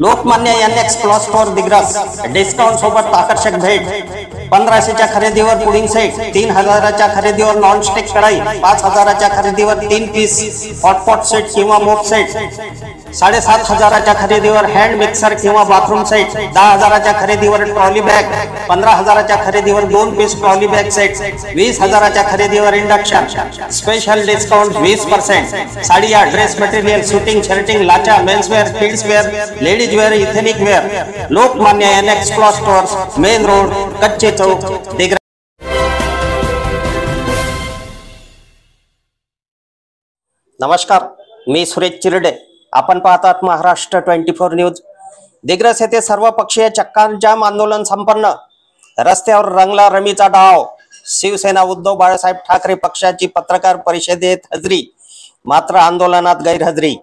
Lokmanya NX cloth store Digras discount सोबत आकर्षक भेट 1500च्या खरेदीवर पुडिंग सेट, 3000च्या खरेदीवर नॉन स्टिक कढाई, 5000च्या खरेदीवर 3 पीस हॉटपॉट सेट किंवा मोप सेट, 7500च्या खरेदीवर हँड मिक्सर किंवा बाथरूम सेट, 10000च्या खरेदीवर ट्रॉली बॅग, 15000च्या खरेदीवर 2 पीस ट्रॉली बॅग सेट, 20000च्या खरेदीवर इंडक्शन, स्पेशल डिस्काउंट 20%, साडिया, ड्रेस मटेरियल, शूटिंग, शर्टिंग, लाचा, menswear, kids wear, ladies wear, ethnic wear, Lokmanya NX cloth stores, main road, Kachche Chowk, Digras. नमस्कार, मी सुरेश चिरडे. आपण पाहतात महाराष्ट्र 24 न्यूज. दिग्रस येथे सर्वपक्षीय चक्काजाम आंदोलन संपन्न. रस्त्यावर रंगला रमीचा डाव. शिवसेना उद्धव बाळासाहेब ठाकरे पक्षाची पत्रकार परिषदेत हजरी, मात्र आंदोलनात गैरहजरी.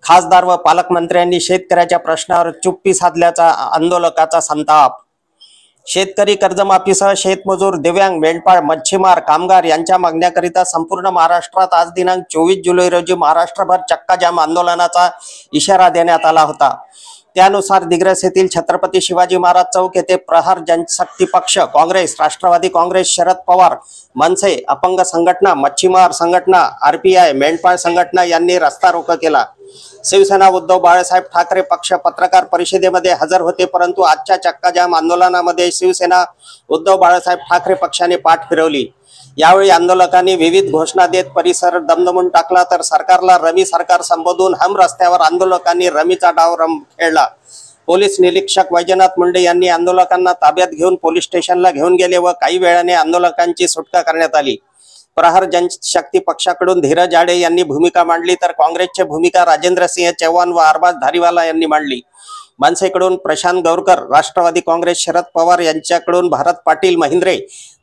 खासदार व पालकमंत्र्यांनी शेतकऱ्याच्या प्रश्नावर चुप्पी साधल्याचा आंदोलकाचा संताप. शेतकरी कर्जमाफीसह शेतमजूर, दिव्यांग, मेंढपाळ, मच्छीमार, कामगार यांच्या मागण्याकरिता संपूर्ण महाराष्ट्रात आज दिनांक 24 जुलै रोजी महाराष्ट्रभर चक्काजाम आंदोलनाचा इशारा देण्यात आला होता. त्यानुसार दिग्रस येथील छत्रपती शिवाजी महाराज चौक येथे प्रहार जनशक्ती पक्ष, काँग्रेस, राष्ट्रवादी काँग्रेस, शरद पवार, मनसे, अपंग संघटना, मच्छीमार संघटना, RPI, मेंढपाळ संघटना यांनी रस्ता रोको केला. शिवसेना उद्धव बाळासाहेब ठाकरे पक्ष पत्रकार परिषदेमध्ये हजर होते, परंतु आजच्या चक्काजाम आंदोलनामध्ये शिवसेना उद्धव बाळासाहेब ठाकरे पक्षाने पाठ फिरवली. यावेळी आंदोलकांनी विविध घोषणा देत परिसर दमदमून टाकला, तर सरकारला रमी सरकार संबोधून हम रस्त्यावर आंदोलकांनी रमीचा डाव खेळला. पोलीस निरीक्षक वैजनाथ मुंडे यांनी आंदोलकांना ताब्यात घेऊन पोलीस स्टेशनला घेऊन गेले व काही वेळाने आंदोलकांची सुटका करण्यात आली. प्रहार जनशक्ती पक्षाकडून धीरज जाडे यांनी भूमिका मांडली, तर काँग्रेसची भूमिका राजेंद्र सिंह चव्हाण व अरबाज धारीवाला यांनी मांडली. मनसेकडून प्रशांत गौरकर, राष्ट्रवादी काँग्रेस शरद पवार यांच्याकडून भारत पाटील महिंद्रे,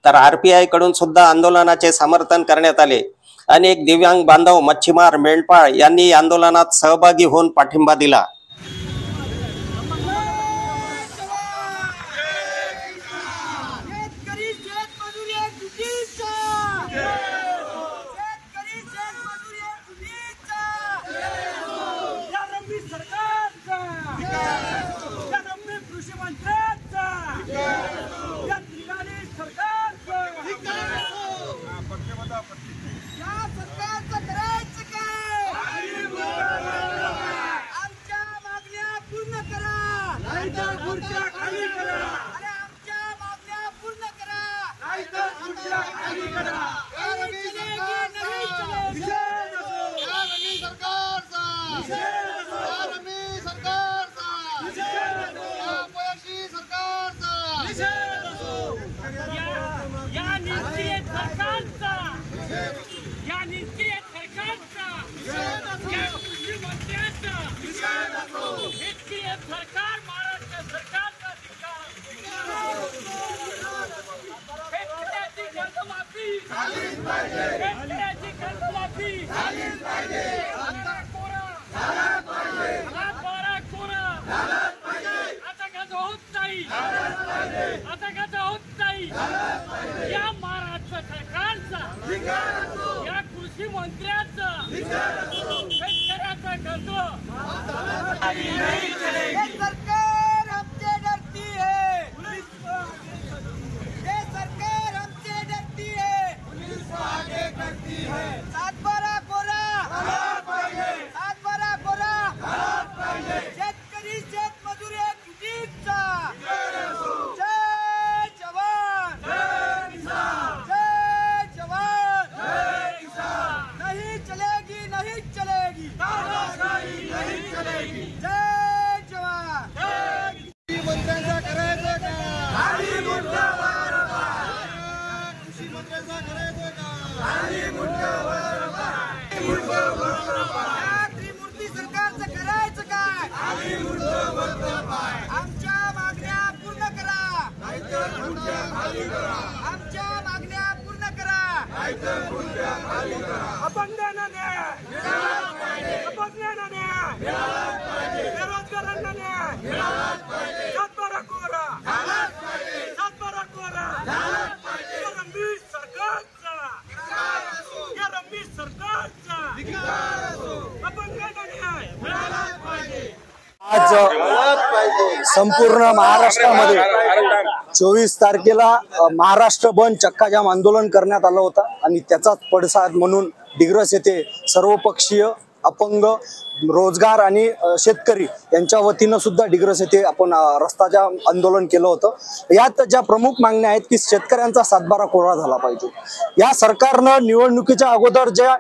तर RPI कडून सुद्धा आंदोलनाचे समर्थन करण्यात आले. अनेक दिव्यांग बांधव, मच्छीमार, मेंढपाळ यांनी आंदोलनात सहभागी होऊन पाठिंबा दिला. आज संपूर्ण महाराष्ट्रामध्ये 24 तारखेला महाराष्ट्र बंद चक्काजाम आंदोलन करण्यात आलं होतं आणि त्याचाच पडसाद म्हणून डिग्रस येथे सर्वपक्षीय अपंग रोजगार आणि शेतकरी यांच्या वतीनं सुद्धा डिग्रस येथे आपण रस्ताच्या आंदोलन केलं होतं। यात ज्या प्रमुख मागण्या आहेत की शेतकऱ्यांचा सातबारा कोरा झाला पाहिजे। या सरकारनं निवडणुकीच्या अगोदर ज्या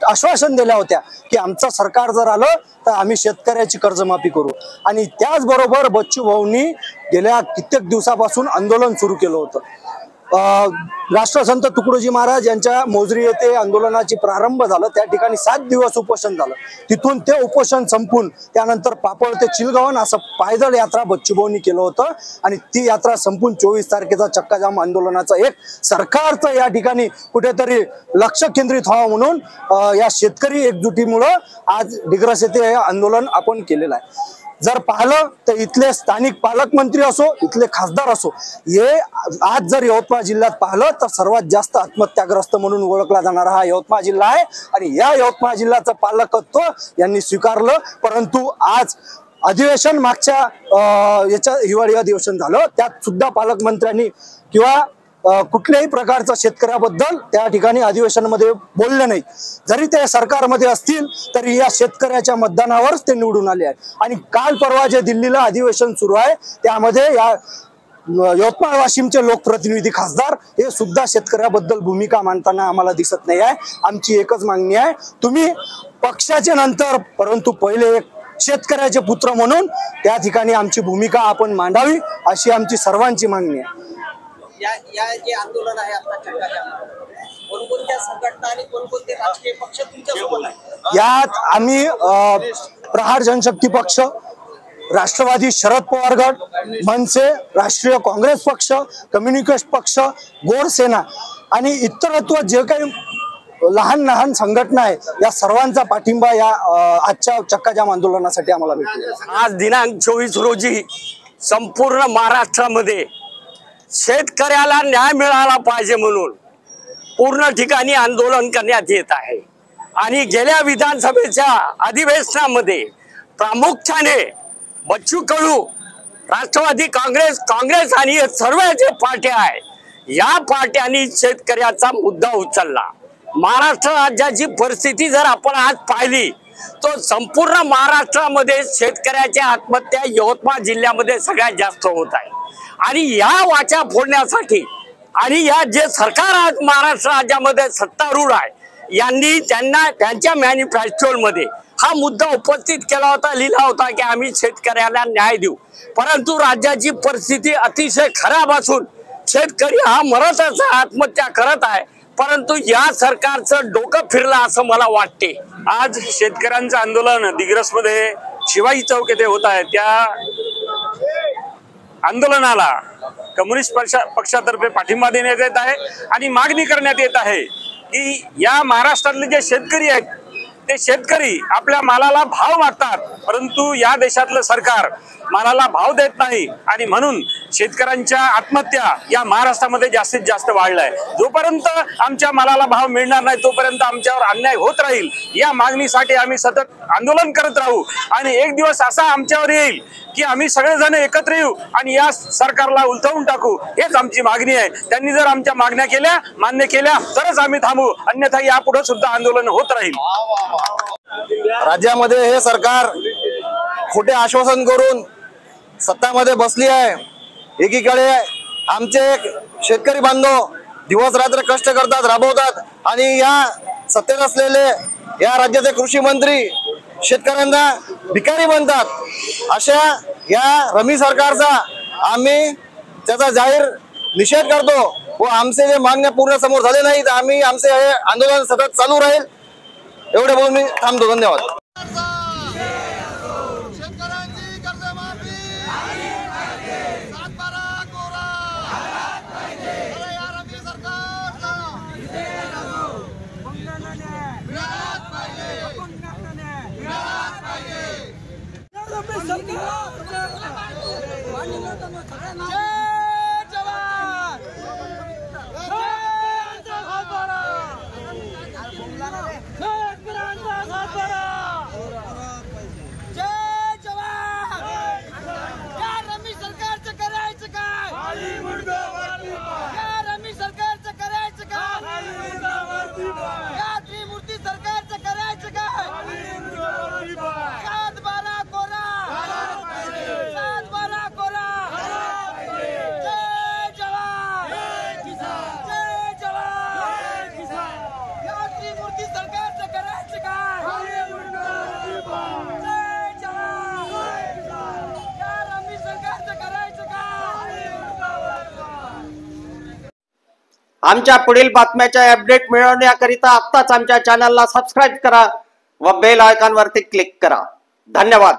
आश्वासन दिल्या होत्या की आमचं सरकार जर आलं तर आम्ही शेतकऱ्याची कर्जमाफी करू, आणि त्याचबरोबर बच्चू भाऊंनी गेल्या कित्येक दिवसापासून आंदोलन सुरू केलं होतं। राष्ट्रसंत तुकडोजी महाराज यांच्या मोजरी येथे आंदोलनाची प्रारंभ झालं, त्या ठिकाणी 7 दिवस उपोषण झालं। तिथून ते उपोषण संपून त्यानंतर पापड ते चिलगावन असं पायदळ यात्रा बच्चूभाऊंनी केलं होतं आणि ती यात्रा संपून 24 तारखेचा चक्काजाम आंदोलनाचं एक सरकारचं या ठिकाणी कुठेतरी लक्ष केंद्रित व्हावं म्हणून या शेतकरी एकजुटीमुळे आज डिग्रस येथे हे आंदोलन आपण केलेलं आहे। जर पाहिलं तर इथले स्थानिक पालकमंत्री असो, इथले खासदार असो, हे आज जर यवतमाळ जिल्ह्यात पाहिलं तर सर्वात जास्त आत्महत्याग्रस्त म्हणून ओळखला जाणारा हा यवतमाळ जिल्हा आहे आणि या यवतमाळ जिल्ह्याचं पालकत्व यांनी स्वीकारलं। परंतु आज अधिवेशन मागच्या याच्या हिवाळी अधिवेशन झालं, त्यात सुद्धा पालकमंत्र्यांनी किंवा कुठल्याही प्रकारचा शेतकऱ्याबद्दल त्या ठिकाणी अधिवेशनामध्ये बोलले नाही। जरी ते सरकारमध्ये असतील तरी या शेतकऱ्याच्या मतदानावरच ते निवडून आले आहेत। आणि काल परवा जे दिल्लीला अधिवेशन सुरू आहे त्यामध्ये या यवतमाळ वाशिमचे लोकप्रतिनिधी खासदार हे सुद्धा शेतकऱ्याबद्दल भूमिका मांडताना आम्हाला दिसत नाही आहे। आमची एकच मागणी आहे, तुम्ही पक्षाचे नंतर परंतु पहिले एक शेतकऱ्याचे पुत्र म्हणून त्या ठिकाणी आमची भूमिका आपण मांडावी, अशी आमची सर्वांची मागणी आहे। या जे आंदोलन आहे आता चक्काजाम, कोणकोणत्या संघटना आणि कोणकोणते राजकीय पक्ष तुमच्या सोबत आहेत? यात आम्ही प्रहार जनशक्ती पक्ष, राष्ट्रवादी शरद पवार गट, मनसे, राष्ट्रीय काँग्रेस पक्ष, कम्युनिस्ट पक्ष, गोरसेना आणि इतरत्व जे काही लहान लहान संघटना आहेत या सर्वांचा पाठिंबा या आजच्या चक्काजाम आंदोलनासाठी आम्हाला भेटतो। आज दिनांक 24 रोजी संपूर्ण महाराष्ट्रामध्ये शेतकऱ्याला न्याय मिळाला पाहिजे म्हणून पूर्ण ठिकाणी आंदोलन करण्यात येत आहे। आणि गेल्या विधानसभेच्या अधिवेशनामध्ये प्रामुख्याने बच्चू कडू, राष्ट्रवादी काँग्रेस आणि सर्व जे पार्ट्या आहे या पार्ट्यांनी शेतकऱ्याचा मुद्दा उचलला। महाराष्ट्र राज्याची परिस्थिती जर आपण आज पाहिली तो संपूर्ण महाराष्ट्रामध्ये शेतकऱ्याच्या आत्महत्या यवतमाळ जिल्ह्यामध्ये सगळ्यात जास्त होत आहे। आणि या वाचा फोडण्यासाठी आणि या जे सरकार आज महाराष्ट्र राज्यामध्ये सत्तारूढ आहे यांनी त्यांच्या मॅनिफेस्टोमध्ये हा मुद्दा उपस्थित केला होता, लिहिला होता की आम्ही शेतकऱ्याला न्याय देऊ। परंतु राज्याची परिस्थिती अतिशय खराब असून शेतकरी हा मरतच आत्महत्या करत आहे, परंतु या सरकारचं डोकं फिरलं असं मला वाटते। आज शेतकऱ्यांचं आंदोलन दिग्रसमध्ये शिवाजी चौक येथे होत आहे। त्या आंदोलनाला कम्युनिस्ट पक्षातर्फे पाठिंबा देण्यात येत आहे आणि मागणी करण्यात येत आहे की या महाराष्ट्रातले जे शेतकरी आहेत ते शेतकरी आपल्या मालाला भाव मागतात, परंतु या देशातलं सरकार मालाला भाव देत नाही आणि म्हणून शेतकऱ्यांच्या आत्महत्या या महाराष्ट्रामध्ये जास्तीत जास्त वाढलाय। जोपर्यंत आमच्या मालाला भाव मिळणार नाही तोपर्यंत आमच्यावर अन्याय होत राहील। या मागणीसाठी आम्ही सतत आंदोलन करत राहू आणि एक दिवस असा आमच्यावर येईल की आम्ही सगळेजण एकत्र येऊ आणि या सरकारला उलथवून टाकू, हेच आमची मागणी आहे। त्यांनी जर आमच्या मागण्या मान्य केल्या तरच आम्ही थांबू, अन्यथा यापुढे सुद्धा आंदोलन होत राहील। राज्यामध्ये हे सरकार खोटे आश्वासन करून सत्तामध्ये बसली आहे। एकीकडे आमचे शेतकरी बांधव दिवस रात्र कष्ट करतात, राबवतात आणि या सत्तेत असलेले या राज्याचे कृषी मंत्री शेतकऱ्यांना भिकारी बनतात। अशा या रमी सरकारचा आम्ही त्याचा जाहीर निषेध करतो व आमचे जे मागण्या पूर्ण समोर झाले नाही तर आम्ही आमचे हे आंदोलन सतत चालू राहील। एवढे बोलून मी थांबतो। धन्यवाद। शेतकऱ्यांचा सातबारा या त्रिमूर्ती सरकारचं करायचं काय? 7-12 कोरा, 7-12 कोरा. जय जवान, जय जवान. या त्रिमूर्ती सरकारचं करायचं काय? जय जवान. या रमी सरकारचं करायचं काय? आमच्या पुढील बातम्याच्या अपडेट मिळवण्याकरिता आत्ताच आमच्या चॅनलला सबस्क्राईब करा व बेल आयकॉनवरती क्लिक करा. धन्यवाद.